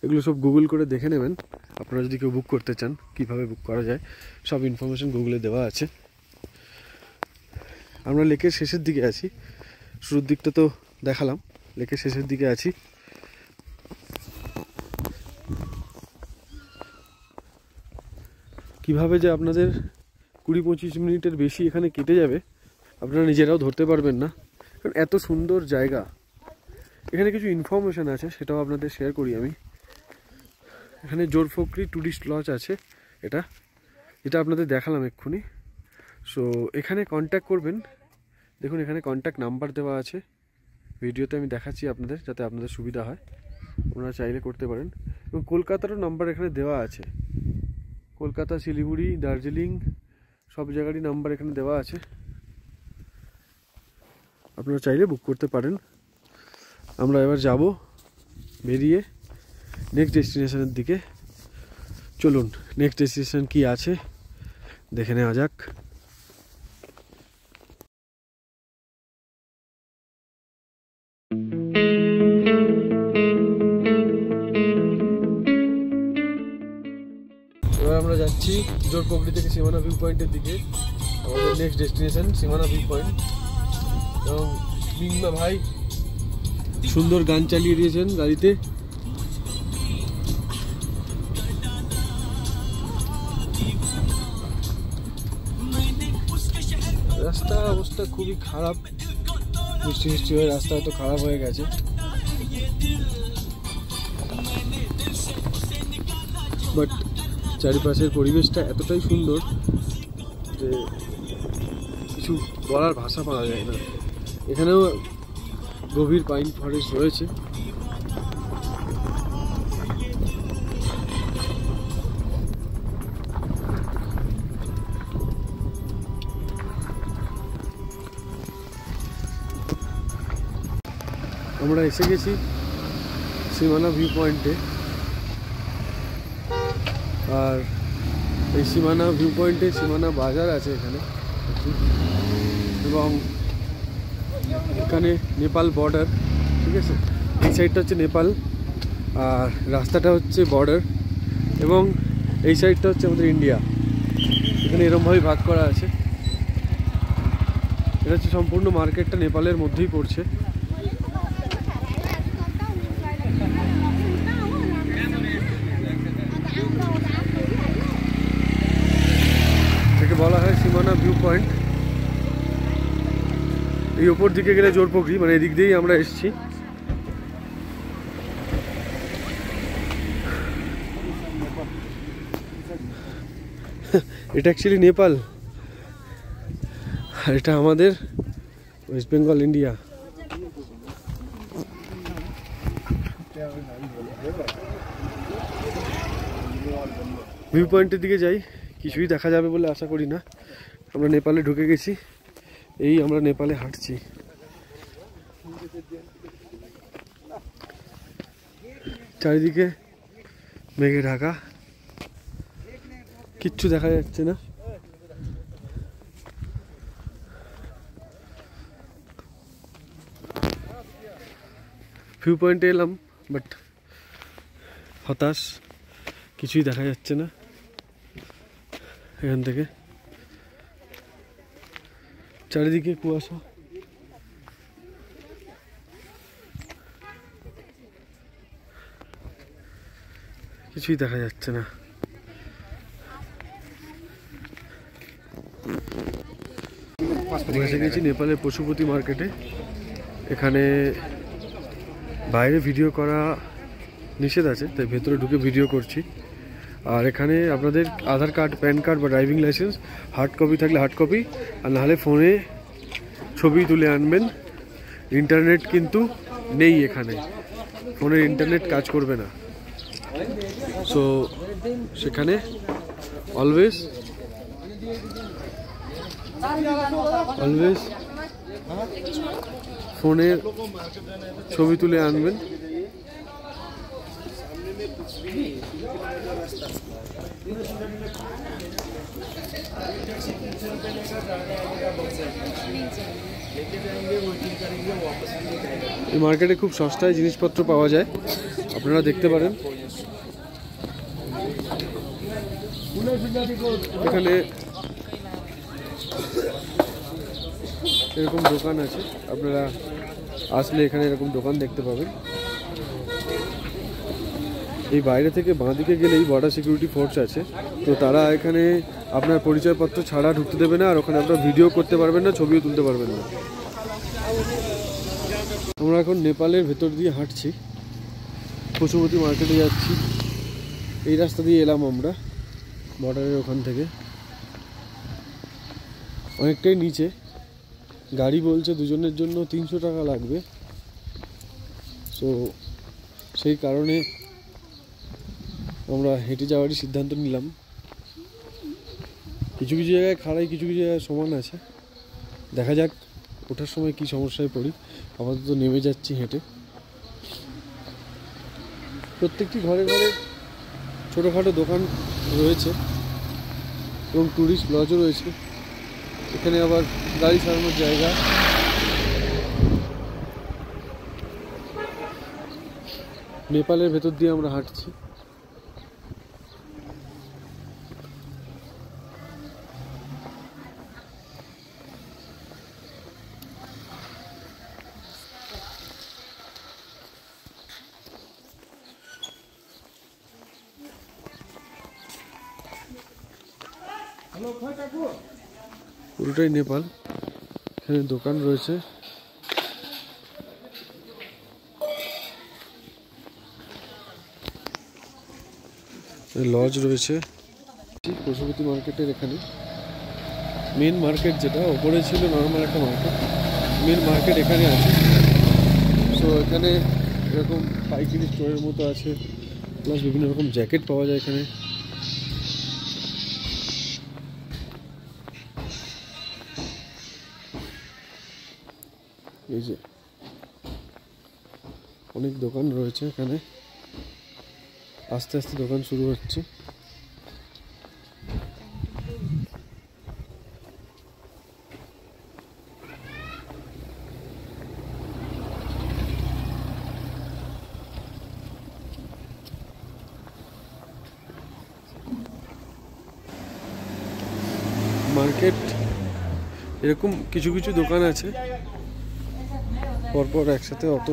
এগুলো সব গুগল করে দেখে নেবেন আপনারা যদি কেউ বুক করতে চান, কিভাবে বুক করা যায় সব ইনফরমেশন গুগলে দেওয়া আছে। আমরা লেকের শেষের দিকে আছি, শুরুর দিকটা তো দেখালাম, লেকের শেষের দিকে আছি। কিভাবে যে আপনাদের 20-25 মিনিটের বেশি এখানে কেটে যাবে আপনারা নিজেরাও ধরতে পারবেন না, কারণ এত সুন্দর জায়গা। এখানে কিছু ইনফরমেশান আছে, সেটাও আপনাদের শেয়ার করি আমি। এখানে জোরপোখরি ট্যুরিস্ট লজ আছে, এটা আপনাদের দেখালাম এক্ষুনি। সো এখানে কন্ট্যাক্ট করবেন, দেখুন এখানে কন্ট্যাক্ট নাম্বার দেওয়া আছে, ভিডিওতে আমি দেখাচ্ছি আপনাদের যাতে আপনাদের সুবিধা হয়, আপনারা চাইলে করতে পারেন। এবং কলকাতারও নাম্বার এখানে দেওয়া আছে, কলকাতা, শিলিগুড়ি, দার্জিলিং সব জায়গারই নাম্বার এখানে দেওয়া আছে, আপনারা চাইলে বুক করতে পারেন। আমরা এবার যাব বেরিয়ে নেক্সট ডেস্টিনেশনের দিকে। চলুন নেক্সট ডেস্টিনেশন কি আছে দেখে নেওয়া যাক। এবার আমরা যাচ্ছি জোরপোখরি থেকে সীমানা ভিউ পয়েন্টের দিকে, আমাদের নেক্সট ডেস্টিনেশন সীমানা ভিউ পয়েন্ট। এবং মিংমা ভাই সুন্দর গান চালিয়ে দিয়েছেন গাড়িতে। রাস্তার অবস্থা খুবই খারাপ, বৃষ্টি হয়ে রাস্তা এত খারাপ হয়ে গেছে। বাট চারিপাশের পরিবেশটা এতটাই সুন্দর যে কিছু বলার ভাষা পাওয়া যায় না। এখানেও গভীর পাইন ফরেস্ট রয়েছে। আমরা এসে গেছি সীমানা ভিউ পয়েন্টে, আর এই সীমানা ভিউ পয়েন্টে সীমানা বাজার আছে এখানে, এবং এখানে নেপাল বর্ডার, ঠিক আছে, এই সাইডটা হচ্ছে নেপাল আর রাস্তাটা হচ্ছে বর্ডার, এবং এই সাইডটা হচ্ছে আমাদের ইন্ডিয়া। এখানে এরকমভাবে ভাগ করা আছে। এটা হচ্ছে সম্পূর্ণ মার্কেটটা নেপালের মধ্যেই পড়ছে। এটাকে বলা হয় সীমানা ভিউ পয়েন্ট। এই ওপর দিকে গেলে জোরপোখরি, মানে এদিক দিয়েই আমরা এসেছি। এটা অ্যাকচুয়ালি নেপাল আর এটা আমাদের ওয়েস্ট বেঙ্গল, ইন্ডিয়া। ভিউ পয়েন্টের দিকে যাই, কিছুই দেখা যাবে বলে আশা করি না। আমরা নেপালে ঢুকে গেছি, এই আমরা নেপালে হাঁটছি। চারিদিকে মেঘে ঢাকা, কিচ্ছু দেখা যাচ্ছে না। ভিউ পয়েন্টে এলাম বাট হতাশ, কিছুই দেখা যাচ্ছে না এখান থেকে। চারিদিকে কুয়াশা, কিছুই দেখা যাচ্ছে না। এসে গেছি নেপালের পশুপতি মার্কেটে। এখানে বাইরে ভিডিও করা নিষেধ আছে, তাই ভেতরে ঢুকে ভিডিও করছি। আর এখানে আপনাদের আধার কার্ড, প্যান কার্ড বা ড্রাইভিং লাইসেন্স হার্ড কপি থাকলে হার্ড কপি, আর নাহলে ফোনে ছবি তুলে আনবেন। ইন্টারনেট কিন্তু নেই এখানে, ফোনের ইন্টারনেট কাজ করবে না। সো সেখানে অলওয়েজ ফোনের ছবি তুলে আনবেন। এই মার্কেটে খুব সস্তায় জিনিসপত্র পাওয়া যায়, আপনারা দেখতে পারেন। এখানে এরকম দোকান আছে, আপনারা আসলে এখানে এরকম দোকান দেখতে পাবেন। এই বাইরে থেকে বাঁদিকে গেলেই বর্ডার সিকিউরিটি ফোর্স আছে, তো তারা এখানে আপনার পরিচয়পত্র ছাড়া ঢুকতে দেবে না, আর ওখানে আপনারা ভিডিও করতে পারবেন না, ছবিও তুলতে পারবেন না। আমরা এখন নেপালের ভেতর দিয়ে হাঁটছি, পশুপতি মার্কেটে যাচ্ছি। এই রাস্তা দিয়ে এলাম আমরা বর্ডারের ওখান থেকে, অনেকটাই নিচে। গাড়ি বলছে দুজনের জন্য 300 টাকা লাগবে, সো সেই কারণে আমরা হেঁটে যাওয়ারই সিদ্ধান্ত নিলাম। কিছু কিছু জায়গায় খাড়াই, কিছু কিছু জায়গায় সমান আছে, দেখা যাক ওঠার সময় কি সমস্যায় পড়ি। আপাতত নেমে যাচ্ছি হেঁটে। প্রত্যেকটি ঘরে ঘরে ছোটোখাটো দোকান রয়েছে এবং ট্যুরিস্ট লজও রয়েছে। এখানে আবার গাড়ি সারানোর জায়গা। নেপালের ভেতর দিয়ে আমরা হাঁটছি। পুরোটাই নেপাল। এখানে দোকান রয়েছে, লজ রয়েছে। পশুপতি মার্কেটের এখানে মেন মার্কেট, যেটা ওপরে ছিল নর্মাল একটা মার্কেট, মেন মার্কেট এখানে আছে। সো এখানে এরকম পাইকারি স্টোরের মতো আছে, প্লাস বিভিন্ন রকম জ্যাকেট পাওয়া যায় এখানে। এই যে অনেক দোকান রয়েছে এখানে, আস্তে আস্তে দোকান শুরু হচ্ছে। মার্কেট এরকম কিছু কিছু দোকান আছে, পরপর একসাথে অত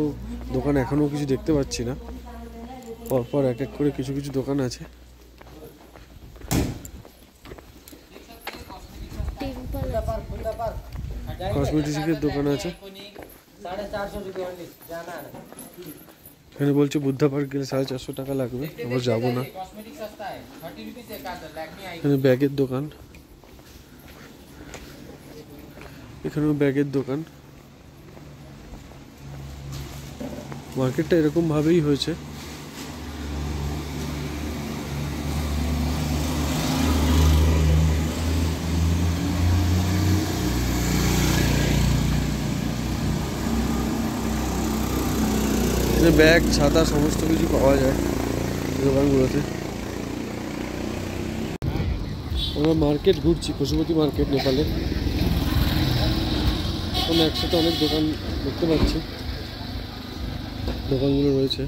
দোকান এখনও কিছু দেখতে পাচ্ছি না, পরপর এক এক করে কিছু কিছু দোকান আছে। কসমেটিক্সের দোকান আছে, এখানে বলছে বুদ্ধা পার্ক গেলে 450 টাকা লাগবে, আমরা যাবো না। এখানে ব্যাগের দোকান, এখানেও ব্যাগের দোকান। মার্কেটটা এরকম ভাবেই হয়েছে। ব্যাগ, ছাতা সমস্ত কিছু পাওয়া যায় দোকানগুলোতে। আমরা মার্কেট ঘুরছি, পশুপতি মার্কেট নেপালে। এখন একসাথে অনেক দোকান দেখতে পাচ্ছি, দোকানগুলো রয়েছে।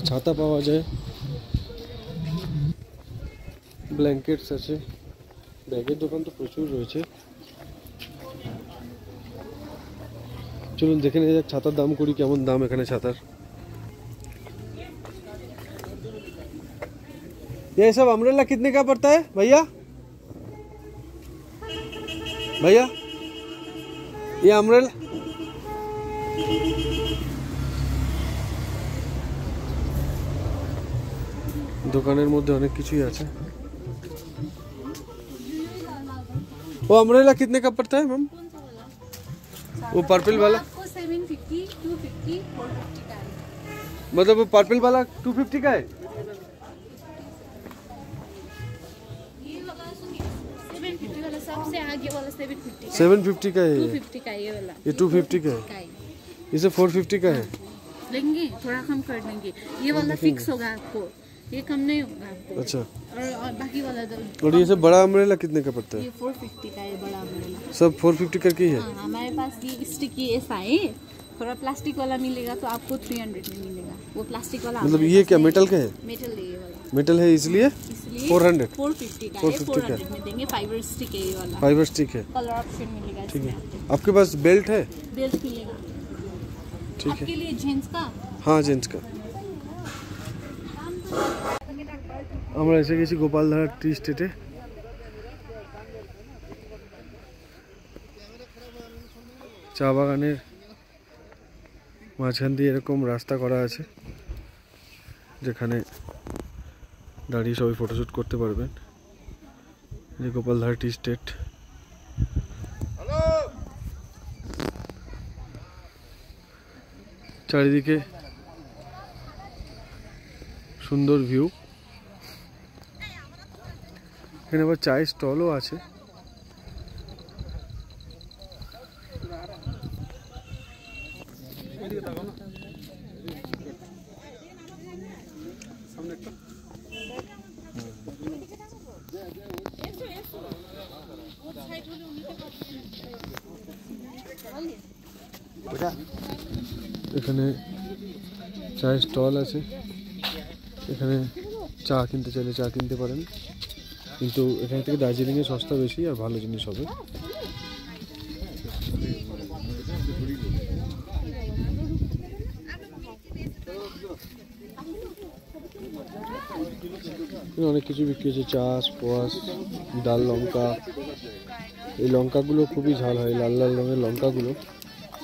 ছাতা পাওয়া যায়, ব্ল্যাঙ্কেটস আছে, ব্যাগের দোকান তো প্রচুর রয়েছে। চলুন দেখে নিয়ে যাক ছাতার দাম করি, কেমন দাম এখানে ছাতার। ये सब अम्ब्रेला कितने का पड़ता है भैया? भैया ये अम्ब्रेला দোকানের মধ্যে অনেক কিছুই আছে। वो अम्ब्रेला कितने का पड़ता है मैम? कौन सा वाला? वो पर्पल वाला आपको 750, 250, 450 का है। मतलब वो पर्पल वाला 250 का है। ये वाला सुनिए 750 वाला, सबसे आगे वाला 750 का। 750 का है। 250 का ये वाला। ये 250 का है। इसे 450 का है। लेंगे थोड़ा कम कर देंगे। ये वाला फिक्स होगा आपको, ये कम नहीं होगा आपको। अच्छा। और बाकी वाला तो और ये सब बड़ा अम्ब्रेला कितने का पड़ता है? ये 450 का है बड़ा अम्ब्रेला। सब 450 करके ही है। हाँ, हमारे पास ये स्टिकी ऐसा है। थोड़ा प्लास्टिक वाला मिलेगा तो आपको 300 में मिलेगा। वो प्लास्टिक वाला मतलब ये क्या मेटल का है? मेटल है ये वाला। मेटल है इसलिए 400 450 का है। 400 में देंगे। फाइबर स्टिक है ये वाला। फाइबर स्टिक है। कलर ऑप्शन मिलेगा ठीक है। इसमें। आपके पास बेल्ट है? बेल्ट मिलेगा ठीक है। आपके लिए जेंट्स का। हाँ जेंट्स का। আমরা এসে গেছি গোপালধারা টি স্টেটে। চা বাগানের মাঝখান দিয়ে এরকম রাস্তা করা আছে যেখানে দাঁড়িয়ে সবাই ফটোশ্যুট করতে পারবেন। যে গোপালধারা টি স্টেট। চারিদিকে সুন্দর ভিউ। এখানে আবার চায়ের স্টলও আছে। এখানে চায়ের স্টল আছে। এখানে চা কিনতে চাইলে চা কিনতে পারেন, কিন্তু এখান থেকে দার্জিলিংয়ে সস্তা বেশি আর ভালো জিনিস হবে। অনেক কিছু বিক্রি হচ্ছে, চা, স্কোয়াশ, ডাল লঙ্কা। এই লঙ্কাগুলো খুবই ঝাল হয়, লাল লাল রঙের লঙ্কাগুলো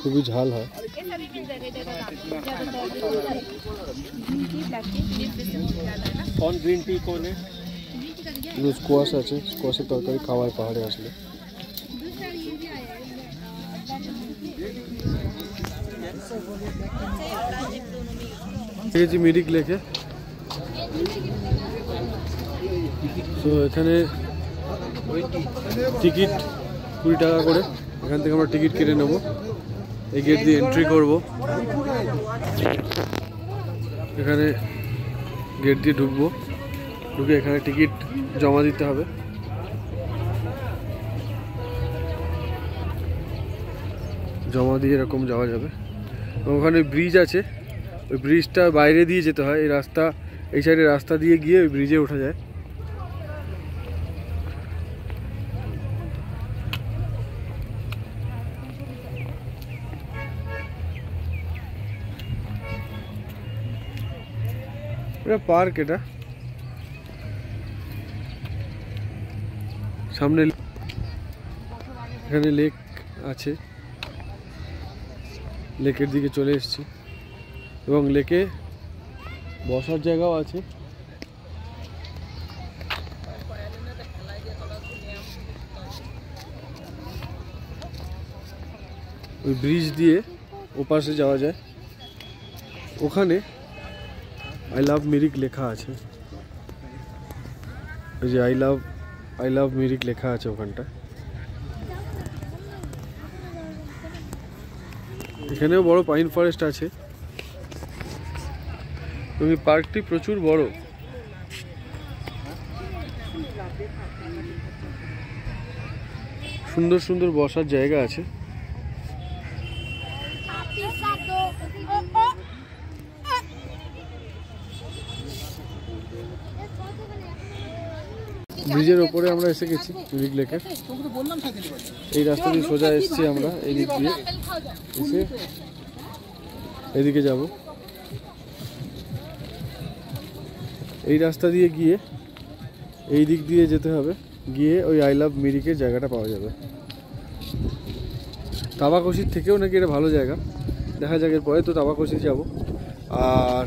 খুবই ঝাল হয়। कौन ग्रीन टी कौन है? স্কোয়াশ আছে, স্কোয়াশের তরকারি খাওয়ার পাহাড়ে আসলে। মিরিক লেকে। তো এখানে টিকিট 20 টাকা করে। এখান থেকে আমরা টিকিট কেটে নেব। এই গেট দিয়ে এন্ট্রি করব। এখানে গেট দিয়ে ঢুকবো, ঢুকে এখানে টিকিট জমা দিতে হবে। জমা দিয়ে এরকম যাওয়া যাবে। ওখানে ব্রিজ আছে, ওই ব্রিজটা বাইরে দিয়ে যেতে হয়। এই রাস্তা, এই সাইডে রাস্তা দিয়ে গিয়ে ওই ব্রিজে ওঠা যায়। এটা পার্ক, এটা সামনে এখানে লেক আছে। লেকের দিকে চলে এসেছি এবং লেকে বসার জায়গাও আছে। ওই ব্রিজ দিয়ে ওপাশে যাওয়া যায়। ওখানে আই লাভ মিরিক লেখা আছে। ওই যে আই লাভ মিরিক লেখা আছে ওখানটা। এখানেও বড় পাইন ফরেস্ট আছে এবং এই পার্কটি প্রচুর বড়। সুন্দর সুন্দর বসার জায়গা আছে। ব্রিজের ওপরে আমরা এসে গেছি মিরিক লেকে। এই রাস্তা দিয়ে সোজা এসেছি আমরা, এই দিক দিয়ে এসে এদিকে যাব। এই রাস্তা দিয়ে গিয়ে এই দিক দিয়ে যেতে হবে, গিয়ে ওই আই লাভ মিরিকের জায়গাটা পাওয়া যাবে। তাবাকশির থেকেও নাকি এটা ভালো জায়গা, দেখা যাক এরপরে তো তাবাকশি যাব। আর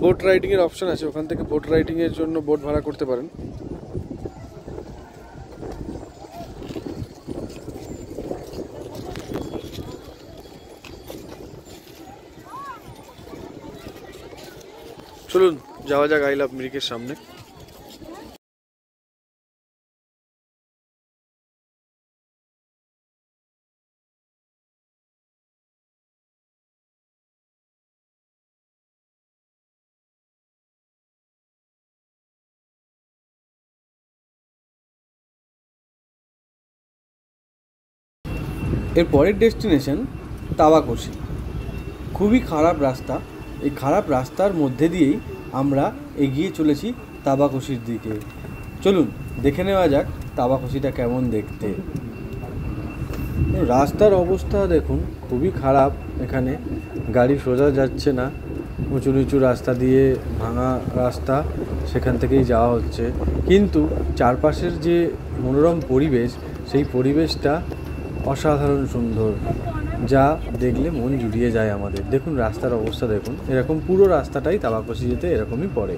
বোট রাইডিংয়ের অপশান আছে, ওখান থেকে বোট রাইডিংয়ের জন্য বোট ভাড়া করতে পারেন। চলুন যাওয়া যাক আই লাভ মিরিকের সামনে। এর পরের ডেস্টিনেশন তাবাকশি। খুবই খারাপ রাস্তা, এই খারাপ রাস্তার মধ্যে দিয়েই আমরা এগিয়ে চলেছি তাবাকশির দিকে। চলুন দেখে নেওয়া যাক তাবাকশিটা কেমন দেখতে। রাস্তার অবস্থা দেখুন খুবই খারাপ, এখানে গাড়ি সোজা যাচ্ছে না, উঁচু নিচু রাস্তা দিয়ে ভাঙা রাস্তা, সেখান থেকেই যাওয়া হচ্ছে। কিন্তু চারপাশের যে মনোরম পরিবেশ, সেই পরিবেশটা অসাধারণ সুন্দর, যা দেখলে মন জুড়িয়ে যায় আমাদের। দেখুন রাস্তার অবস্থা দেখুন, এরকম পুরো রাস্তাটাই তাবাকশি যেতে এরকমই পড়ে।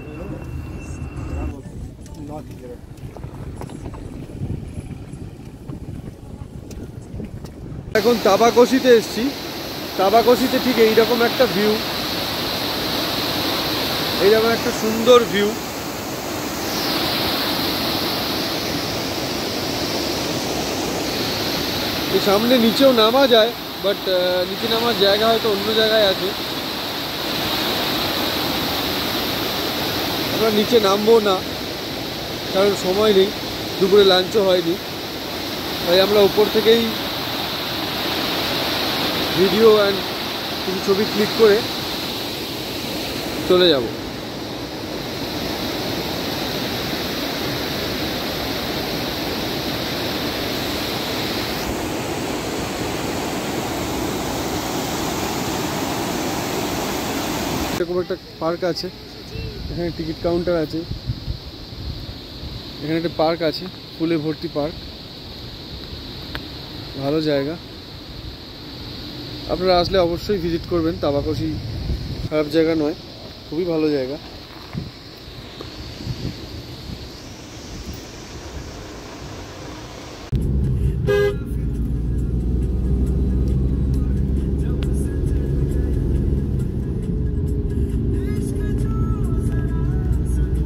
এখন তাবাকশিতে এসেছি। তাবাকশিতে ঠিক এইরকম একটা ভিউ, এইরকম একটা সুন্দর ভিউ। সামনে নিচেও নামা যায়, বাট নিচে নামার জায়গা হয়তো অন্য জায়গায় আছে। আমরা নিচে নামবো না, কারণ সময় নেই, দুপুরে লাঞ্চও হয়নি, তাই আমরা উপর থেকেই ভিডিও অ্যান্ড কিছু ছবি ক্লিক করে চলে যাব। এরকম একটা পার্ক আছে, এখানে টিকিট কাউন্টার আছে, এখানে একটা পার্ক আছে, ফুলে ভর্তি পার্ক, ভালো জায়গা। আপনারা আসলে অবশ্যই ভিজিট করবেন। তাবাকশি খারাপ জায়গা নয়, খুবই ভালো জায়গা।